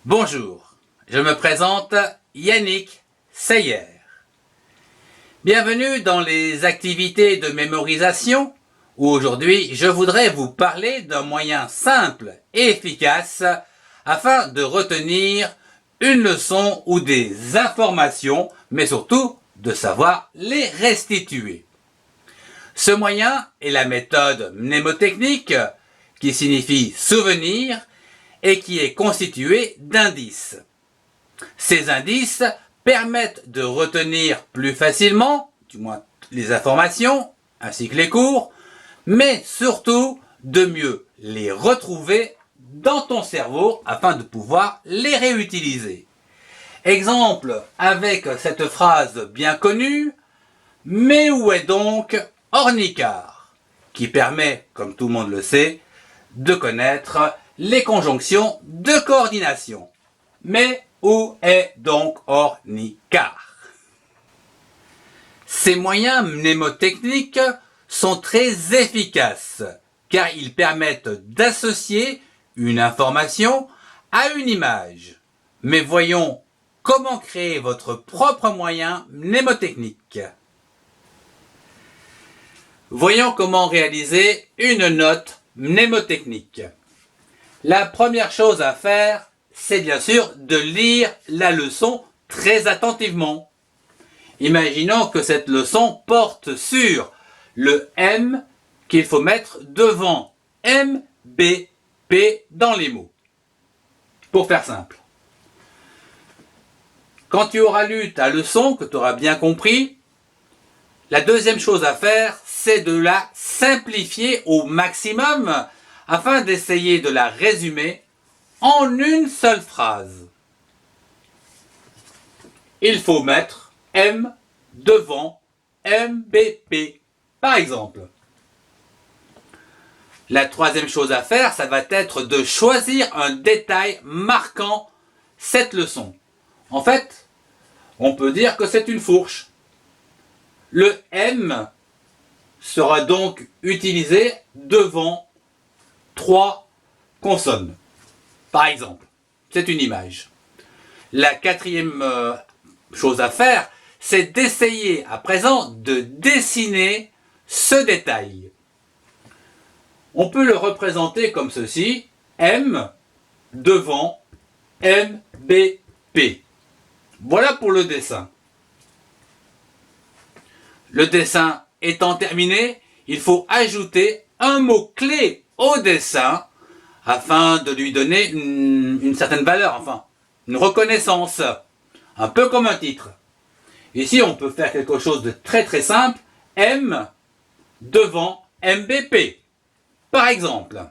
Bonjour, je me présente Yannick Seyer. Bienvenue dans les activités de mémorisation où aujourd'hui je voudrais vous parler d'un moyen simple et efficace afin de retenir une leçon ou des informations, mais surtout de savoir les restituer. Ce moyen est la méthode mnémotechnique qui signifie souvenir et qui est constituée d'indices. Ces indices permettent de retenir plus facilement, du moins les informations, ainsi que les cours, mais surtout de mieux les retrouver dans ton cerveau afin de pouvoir les réutiliser. Exemple avec cette phrase bien connue, « Mais où est donc Ornicart ?» qui permet, comme tout le monde le sait, de connaître les conjonctions de coordination. Mais où est donc Ornicart? Ces moyens mnémotechniques sont très efficaces car ils permettent d'associer une information à une image. Mais voyons comment créer votre propre moyen mnémotechnique. Voyons comment réaliser une note mnémotechnique. La première chose à faire, c'est bien sûr de lire la leçon très attentivement. Imaginons que cette leçon porte sur le M qu'il faut mettre devant M, B, P dans les mots. Pour faire simple. Quand tu auras lu ta leçon, que tu auras bien compris, la deuxième chose à faire, c'est de la simplifier au maximum afin d'essayer de la résumer en une seule phrase. Il faut mettre M devant MBP, par exemple. La troisième chose à faire, ça va être de choisir un détail marquant cette leçon. En fait, on peut dire que c'est une fourche. Le M sera donc utilisé devant 3 consonnes. Par exemple, c'est une image. La quatrième chose à faire, c'est d'essayer à présent de dessiner ce détail. On peut le représenter comme ceci, M devant MBP. Voilà pour le dessin. Le dessin étant terminé, il faut ajouter un mot-clé au dessin afin de lui donner une certaine valeur, enfin, une reconnaissance, un peu comme un titre. Ici, on peut faire quelque chose de très très simple, M devant MBP, par exemple.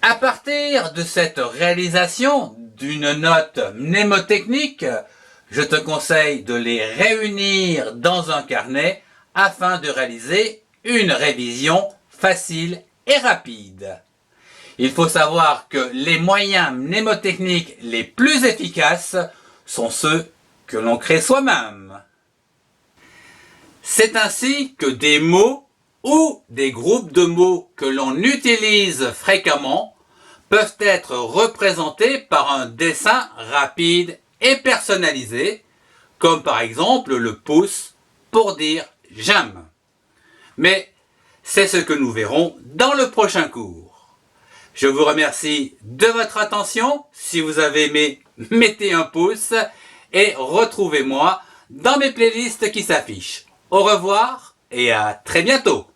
À partir de cette réalisation d'une note mnémotechnique, je te conseille de les réunir dans un carnet afin de réaliser une révision facile et rapide. Il faut savoir que les moyens mnémotechniques les plus efficaces sont ceux que l'on crée soi-même. C'est ainsi que des mots ou des groupes de mots que l'on utilise fréquemment peuvent être représentés par un dessin rapide et personnalisé, comme par exemple le pouce pour dire « j'aime ». Mais c'est ce que nous verrons dans le prochain cours. Je vous remercie de votre attention. Si vous avez aimé, mettez un pouce et retrouvez-moi dans mes playlists qui s'affichent. Au revoir et à très bientôt.